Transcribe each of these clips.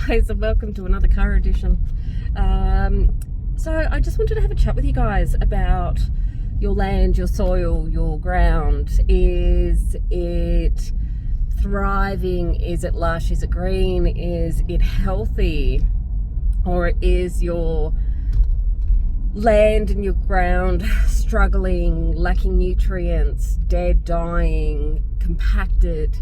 guys, and welcome to another car edition. So I just wanted to have a chat with you guys about your land, your soil, your ground. Is it thriving? Is it lush? Is it green? Is it healthy? Or is your land and your ground struggling, lacking nutrients, dead, dying, compacted?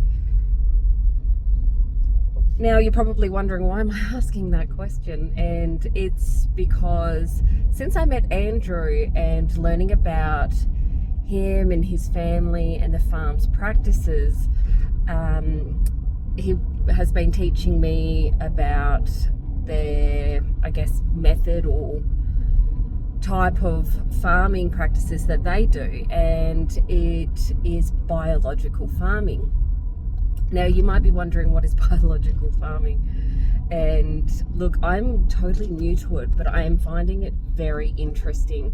Now you're probably wondering, why am I asking that question? And it's because since I met Andrew and learning about him and his family and the farm's practices, he has been teaching me about their, method or type of farming practices that they do, and it is biological farming. Now you might be wondering, what is biological farming? And look, I'm totally new to it, but I am finding it very interesting.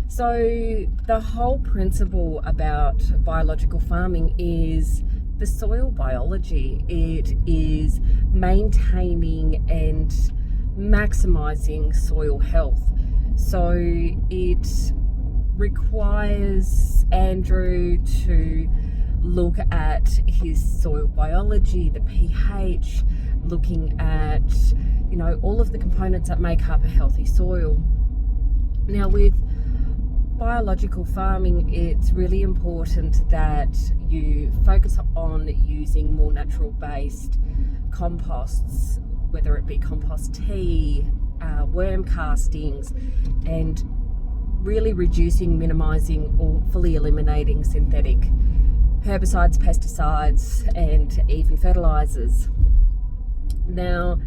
So the whole principle about biological farming is the soil biology. It is maintaining and maximizing soil health. So it requires Andrew to look at his soil biology, the pH, looking at, all of the components that make up a healthy soil. Now with biological farming, it's really important that you focus on using more natural based composts, whether it be compost tea, worm castings, and really reducing, minimizing, or fully eliminating synthetic herbicides, pesticides, and even fertilizers. Now,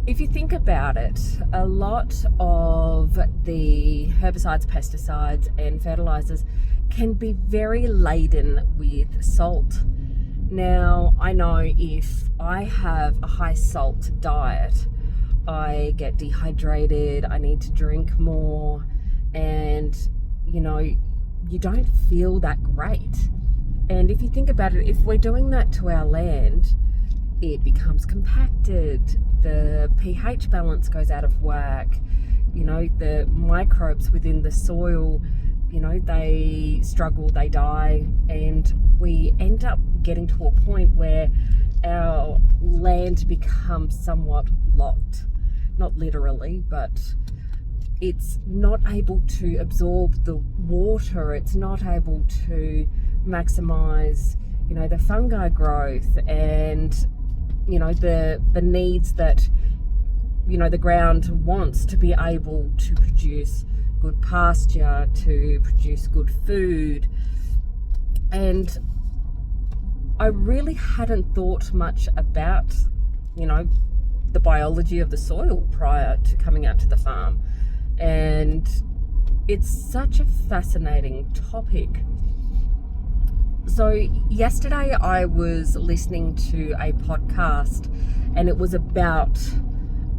if you think about it, a lot of the herbicides, pesticides, and fertilizers can be very laden with salt. Now, I know if I have a high salt diet, I get dehydrated, I need to drink more, and you don't feel that great. And if you think about it, if we're doing that to our land, it becomes compacted, the pH balance goes out of whack, the microbes within the soil, they struggle, they die, and we end up getting to a point where our land becomes somewhat locked. Not literally, but it's not able to absorb the water, it's not able to maximize the fungi growth and the needs that the ground wants to be able to produce good pasture, to produce good food. And I really hadn't thought much about the biology of the soil prior to coming out to the farm, and it's such a fascinating topic. So yesterday I was listening to a podcast, and it was about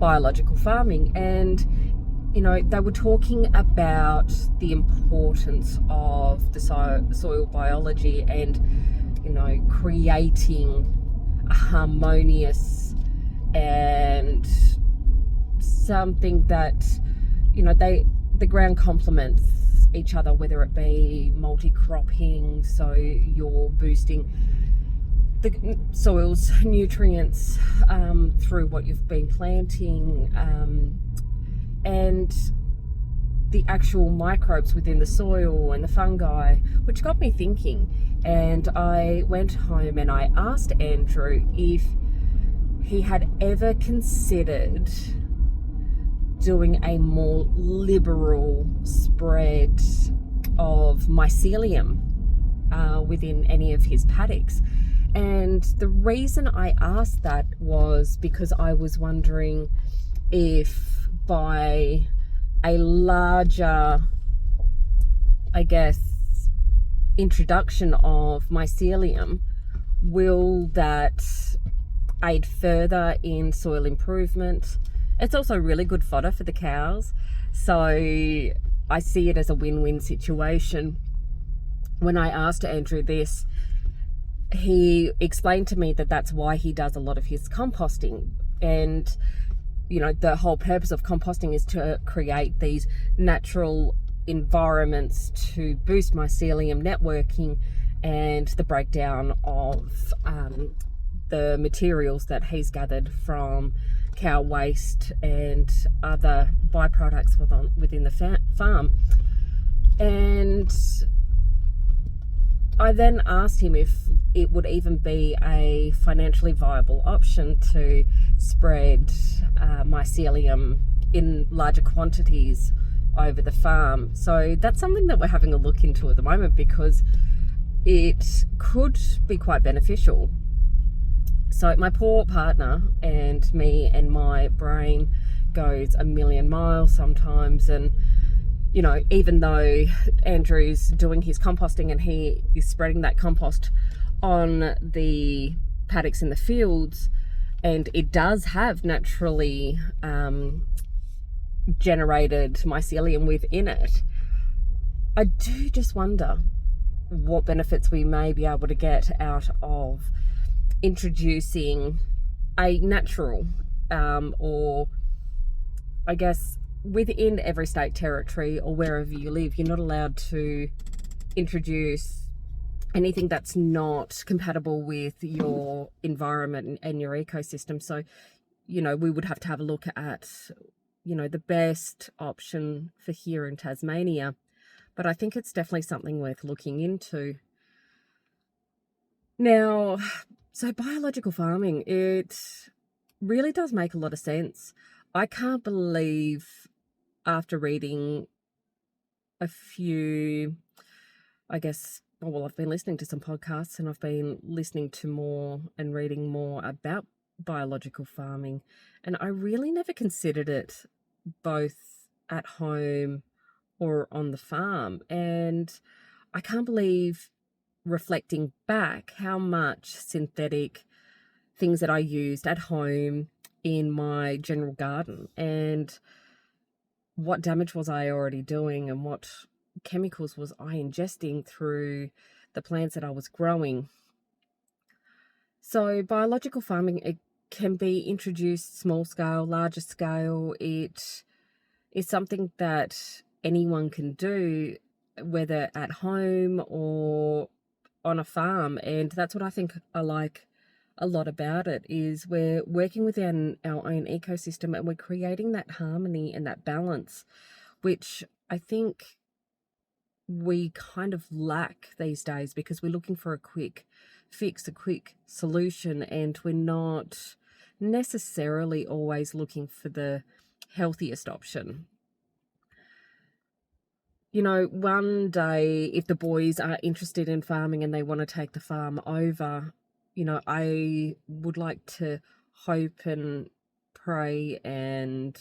biological farming, and they were talking about the importance of the soil biology and creating a harmonious and something that the ground complements each other, whether it be multi-cropping, so you're boosting the soil's nutrients through what you've been planting, and the actual microbes within the soil and the fungi, which got me thinking. And I went home and I asked Andrew if he had ever considered doing a more liberal spread of mycelium within any of his paddocks. And the reason I asked that was because I was wondering if by a larger, introduction of mycelium, will that aid further in soil improvement? It's also really good fodder for the cows, so I see it as a win-win situation. When I asked Andrew this, he explained to me that that's why he does a lot of his composting, and you know, the whole purpose of composting is to create these natural environments to boost mycelium networking and the breakdown of the materials that he's gathered from cow waste and other byproducts within the farm. And I then asked him if it would even be a financially viable option to spread mycelium in larger quantities over the farm. So that's something that we're having a look into at the moment, because it could be quite beneficial. So my poor partner and me and my brain goes a million miles sometimes, and you know, even though Andrew's doing his composting and he is spreading that compost on the paddocks in the fields, and it does have naturally generated mycelium within it, I do just wonder what benefits we may be able to get out of introducing a natural or I guess within every state, territory, or wherever you live, you're not allowed to introduce anything that's not compatible with your environment and your ecosystem. So, you know, we would have to have a look at, you know, the best option for here in Tasmania. But I think it's definitely something worth looking into. Now, so biological farming, it really does make a lot of sense. I can't believe, after reading a few, I guess, well, I've been listening to some podcasts and I've been listening to more and reading more about biological farming, and I really never considered it both at home or on the farm. And I can't believe, reflecting back, how much synthetic things that I used at home in my general garden, and what damage was I already doing, and what chemicals was I ingesting through the plants that I was growing. So biological farming, it can be introduced small scale, larger scale. It is something that anyone can do, whether at home or on a farm. And that's what I think I like a lot about it, is we're working within our own ecosystem and we're creating that harmony and that balance, which I think we kind of lack these days, because we're looking for a quick fix, a quick solution, and we're not necessarily always looking for the healthiest option. You know, one day, if the boys are interested in farming and they want to take the farm over, you know, I would like to hope and pray and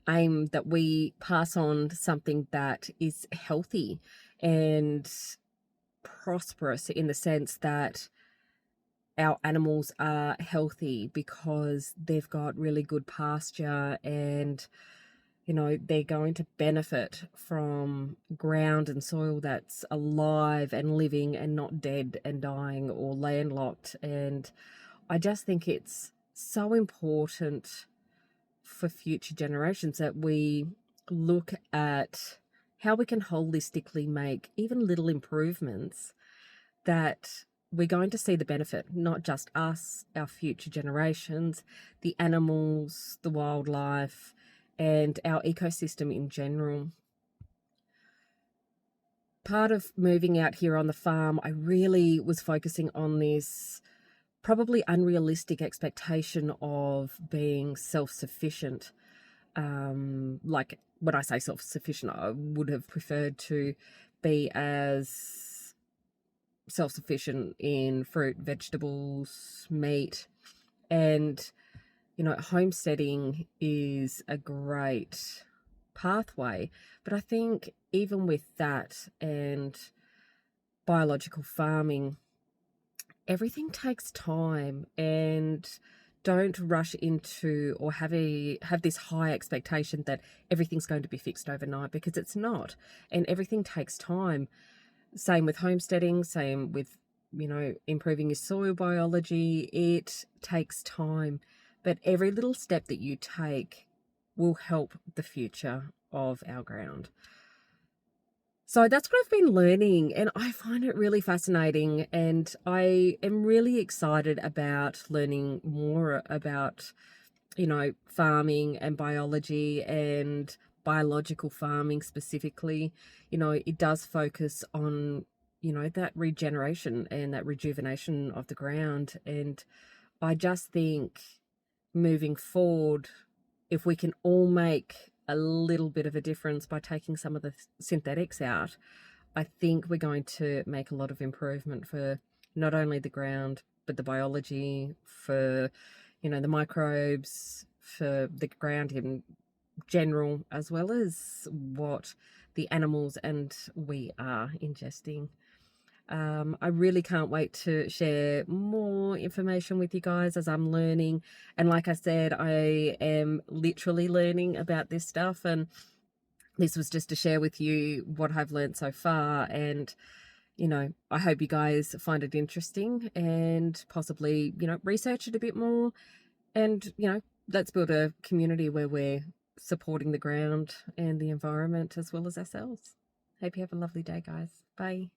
aim that we pass on something that is healthy and prosperous, in the sense that our animals are healthy because they've got really good pasture, and you know, they're going to benefit from ground and soil that's alive and living and not dead and dying or landlocked. And I just think it's so important for future generations that we look at how we can holistically make even little improvements that we're going to see the benefit, not just us, our future generations, the animals, the wildlife, and our ecosystem in general. Part of moving out here on the farm, I really was focusing on this probably unrealistic expectation of being self-sufficient. Like, when I say self-sufficient, I would have preferred to be as self-sufficient in fruit, vegetables, meat, and you know, homesteading is a great pathway. But I think even with that and biological farming, everything takes time, and don't rush into or have this high expectation that everything's going to be fixed overnight, because it's not. And everything takes time. Same with homesteading, same with, you know, improving your soil biology. It takes time. but every little step that you take will help the future of our ground. So that's what I've been learning, and I find it really fascinating, and I am really excited about learning more about, farming and biology and biological farming specifically. It does focus on, that regeneration and that rejuvenation of the ground. And I just think moving forward, if we can all make a little bit of a difference by taking some of the synthetics out, I think we're going to make a lot of improvement for not only the ground, but the biology, for, the microbes, for the ground in general, as well as what the animals and we are ingesting. I really can't wait to share more information with you guys as I'm learning. And like I said, I am literally learning about this stuff, and this was just to share with you what I've learned so far. And, I hope you guys find it interesting and possibly, research it a bit more. And, let's build a community where we're supporting the ground and the environment as well as ourselves. Hope you have a lovely day, guys. Bye.